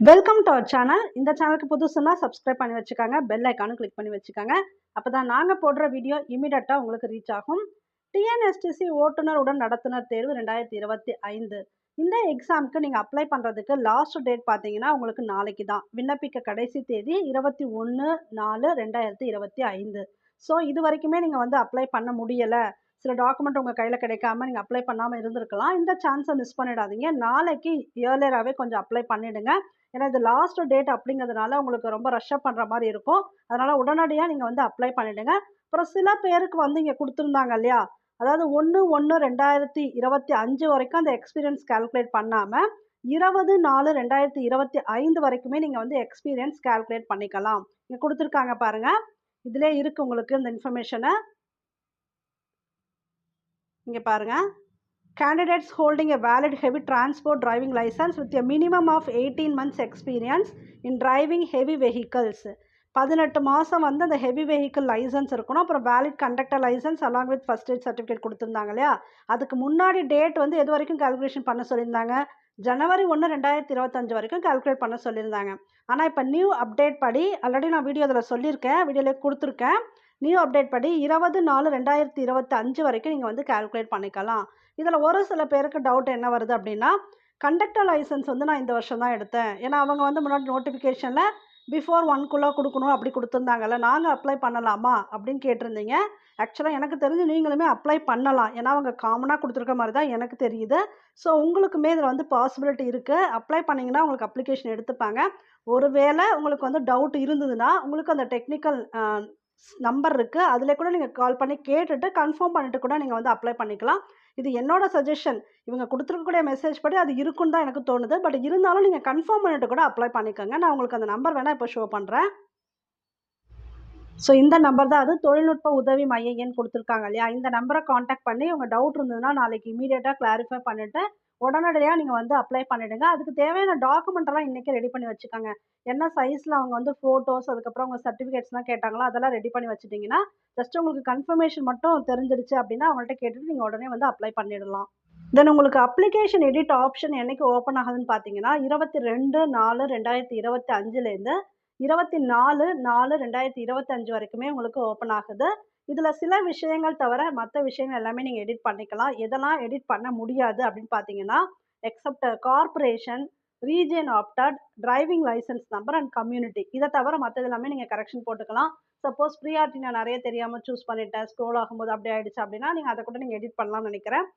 Welcome to our channel. இந்த சேனலுக்கு புதுசுன்னா subscribe பண்ணி வச்சுக்கோங்க. பெல் ஐக்கானும் கிளிக் பண்ணி வச்சுக்கோங்க. அப்போ தான் நாங்கள் போடுற வீடியோ இமீடியட்டாக உங்களுக்கு ரீச் ஆகும். டிஎன்எஸ்டிசி ஓட்டுநர் உடன் நடத்துனர் தேர்வு 2025 இந்த எக்ஸாமுக்கு நீங்கள் அப்ளை பண்ணுறதுக்கு லாஸ்ட் டேட் பார்த்தீங்கன்னா உங்களுக்கு நாளைக்கு தான். விண்ணப்பிக்க கடைசி தேதி 21/4/2025. ஸோ இது வரைக்குமே நீங்கள் வந்து அப்ளை பண்ண முடியலை, சில டாக்குமெண்ட் உங்கள் கையில் கிடைக்காம நீங்கள் அப்ளை பண்ணாமல் இருந்திருக்கலாம். இந்த சான்ஸை மிஸ் பண்ணிடாதீங்க. நாளைக்கு ஏர்லியராகவே கொஞ்சம் அப்ளை பண்ணிவிடுங்க. ஏன்னா இது லாஸ்ட் டேட் அப்படிங்கிறதுனால உங்களுக்கு ரொம்ப ரஷ்அப் பண்ணுற மாதிரி இருக்கும். அதனால் உடனடியாக நீங்கள் வந்து அப்ளை பண்ணிவிடுங்க. அப்புறம் சில பேருக்கு வந்து இங்கே கொடுத்துருந்தாங்க இல்லையா, அதாவது 1/1/2025 வரைக்கும் அந்த எக்ஸ்பீரியன்ஸ் கால்குலேட் பண்ணாமல் 20/4/2025 வரைக்குமே நீங்கள் வந்து எக்ஸ்பீரியன்ஸ் கால்குலேட் பண்ணிக்கலாம். இங்கே கொடுத்துருக்காங்க பாருங்கள், இதிலே இருக்குது உங்களுக்கு இந்த இன்ஃபர்மேஷனை. இங்கே பாருங்கள், candidates holding a valid heavy transport driving license with a minimum of 18 months experience in driving heavy vehicles. 18 மாதம் வந்து அந்த ஹெவி வெஹிக்கிள் லைசன்ஸ் இருக்கணும். அப்புறம் valid conductor licence along with first aid certificate கொடுத்துருந்தாங்க இல்லையா. அதுக்கு முன்னாடி டேட் வந்து எது வரைக்கும் கால்குலேஷன் பண்ண சொல்லியிருந்தாங்க, ஜனவரி 1/2025 வரைக்கும் கால்குலேட் பண்ண சொல்லியிருந்தாங்க. ஆனால் இப்போ நியூ அப்டேட் படி, ஆல்ரெடி நான் வீடியோ அதில் சொல்லியிருக்கேன், வீடியோவில் கொடுத்துருக்கேன். நியூ அப்டேட் படி 20/4/2025 வரைக்கும் நீங்கள் வந்து கால்குலேட் பண்ணிக்கலாம். இதில் ஒரு சில பேருக்கு டவுட் என்ன வருது அப்படின்னா, கண்டக்டர் லைசன்ஸ் வந்து நான் இந்த வருஷம் தான் எடுத்தேன், ஏன்னா அவங்க வந்து முன்னாடி நோட்டிஃபிகேஷனில் பிஃபோர் 1 கொடுக்கணும் அப்படி கொடுத்துருந்தாங்கல்ல, நாங்கள் அப்ளை பண்ணலாமா அப்படின்னு கேட்டிருந்தீங்க. ஆக்சுவலாக எனக்கு தெரிஞ்சு நீங்களுமே அப்ளை பண்ணலாம், ஏன்னா அவங்க காமனாக கொடுத்துருக்க மாதிரி தான் எனக்கு தெரியுது. ஸோ உங்களுக்குமே இதில் வந்து பாசிபிலிட்டி இருக்குது. அப்ளை பண்ணிங்கன்னா உங்களுக்கு அப்ளிகேஷன் எடுத்துப்பாங்க. ஒருவேளை உங்களுக்கு வந்து டவுட் இருந்ததுன்னா உங்களுக்கு அந்த டெக்னிக்கல் நம்பர் இருக்குது, அதில் கூட நீங்கள் கால் பண்ணி கேட்டுட்டு கன்ஃபார்ம் பண்ணிட்டு கூட நீங்கள் வந்து அப்ளை பண்ணிக்கலாம். இது என்னோட சஜஷன். இவங்க கொடுத்துருக்கக்கூடிய மெசேஜ் படி அது இருக்குன்னு தான் எனக்கு தோணுது. பட் இருந்தாலும் நீங்கள் கன்ஃபார்ம் பண்ணிட்டு கூட அப்ளை பண்ணிக்கோங்க. நான் உங்களுக்கு அந்த நம்பர் வேணால் இப்போ ஷோ பண்ணுறேன். ஸோ இந்த நம்பர் தான், அது தொழில்நுட்ப உதவி மைய எண் கொடுத்துருக்காங்க இல்லையா, இந்த நம்பரை காண்டாக்ட் பண்ணி உங்கள் டவுட் இருந்ததுன்னா நாளைக்கு இமீடியட்டாக கிளாரிஃபை பண்ணிவிட்டு உடனடியாக நீங்கள் வந்து அப்ளை பண்ணிவிடுங்க. அதுக்கு தேவையான டாக்குமெண்ட்டெல்லாம் இன்றைக்கி ரெடி பண்ணி வச்சுக்கோங்க. என்ன சைஸில் அவங்க வந்து ஃபோட்டோஸ், அதுக்கப்புறம் உங்கள் சர்டிஃபிகேட்ஸ்லாம் கேட்டாங்களோ அதெல்லாம் ரெடி பண்ணி வச்சுட்டிங்கன்னா ஜஸ்ட் உங்களுக்கு கன்ஃபர்மேஷன் மட்டும் தெரிஞ்சிடுச்சு அப்படின்னா அவங்கள்ட்ட கேட்டுட்டு நீங்கள் உடனே வந்து அப்ளை பண்ணிடலாம். தென் உங்களுக்கு அப்ளிகேஷன் எடிட் ஆப்ஷன் என்றைக்கு ஓப்பன் ஆகுதுன்னு பார்த்தீங்கன்னா 22/4/2025 24/4/2025 வரைக்குமே உங்களுக்கு ஓப்பன் ஆகுது. இதில் சில விஷயங்கள் தவிர மற்ற விஷயங்கள் எல்லாமே நீங்கள் எடிட் பண்ணிக்கலாம். எதெல்லாம் எடிட் பண்ண முடியாது அப்படின்னு பார்த்தீங்கன்னா, except corporation, region opted, driving licence number and community, இதை தவிர மற்றது எல்லாமே நீங்கள் கரெக்ஷன் போட்டுக்கலாம். சப்போஸ் ப்ரியாரிட்டி நான் நிறைய தெரியாமல் சூஸ் பண்ணிட்டேன், ஸ்க்ரோல் ஆகும்போது அப்படி ஆகிடுச்சு அப்படின்னா நீங்கள் அதை கூட நீங்கள் எடிட் பண்ணலாம்னு நினைக்கிறேன்.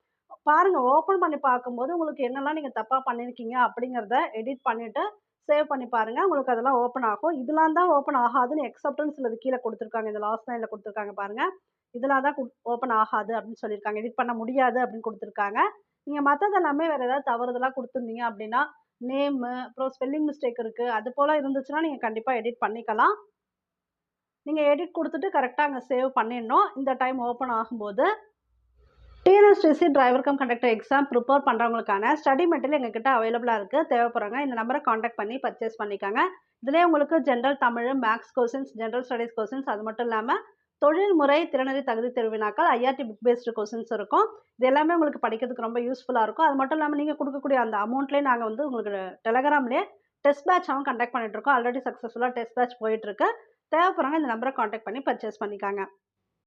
பாருங்கள், ஓப்பன் பண்ணி பார்க்கும்போது உங்களுக்கு என்னெல்லாம் நீங்கள் தப்பாக பண்ணியிருக்கீங்க அப்படிங்கிறத எடிட் பண்ணிவிட்டு சேவ் பண்ணி பாருங்கள். உங்களுக்கு அதெல்லாம் ஓப்பன் ஆகும். இதெல்லாம் தான் ஓப்பன் ஆகாதுன்னு எக்ஸப்டன்ஸ் சிலது கீழே கொடுத்துருக்காங்க, இந்த லாஸ்ட் லைனில் கொடுத்துருக்காங்க பாருங்கள். இதெல்லாம் தான் ஓப்பன் ஆகாது அப்படின்னு சொல்லியிருக்காங்க, எடிட் பண்ண முடியாது அப்படின்னு கொடுத்துருக்காங்க. நீங்கள் மற்றது எல்லாமே வேறு ஏதாவது தவறுதலாக கொடுத்துருந்தீங்க அப்படின்னா, நேமு அப்புறம் ஸ்பெல்லிங் மிஸ்டேக் இருக்குது, அது போல் இருந்துச்சுன்னா நீங்கள் கண்டிப்பாக எடிட் பண்ணிக்கலாம். நீங்கள் எடிட் கொடுத்துட்டு கரெக்டாக அங்கே சேவ் பண்ணிடணும். இந்த டைம் ஓப்பன் ஆகும்போது TNSTC driver cum conductor exam prepare பண்ணுறவங்களுக்கான ஸ்டடி மெட்டீரியல் எங்ககிட்ட அவைலபிளாக இருக்குது. தேவைப்படுறாங்க இந்த நம்பரை காண்டாக்ட் பண்ணி பர்ச்சேஸ் பண்ணிக்கோங்க. இதிலே உங்களுக்கு general Tamil, maths questions, general studies questions, அது மட்டும் இல்லாமல் தொழில்முறை திறனறி தகுதி தேர்வு வினாக்கள், ஐஆர்டி புக் பேஸ்டு கொஸ்டின்ஸ் இருக்கும். இது எல்லாமே உங்களுக்கு படிக்கிறதுக்கு ரொம்ப யூஸ்ஃபுல்லாக இருக்கும். அது மட்டும் இல்லாமல் நீங்கள் கொடுக்கக்கூடிய அந்த அமௌண்ட்லேயே நாங்கள் வந்து உங்களுக்கு டெலகிராம்லேயே டெஸ்ட் பேட்சாகவும் கண்டக்ட் பண்ணிகிட்ருக்கோம். ஆல்ரெடி சக்ஸஸ்ஃபுல்லாக டெஸ்ட் பேட்ச் போயிட்டுருக்கு. தேவைப்படுறாங்க இந்த நம்பரை காண்டாக்ட் பண்ணி பர்ச்சேஸ் பண்ணிக்காங்க.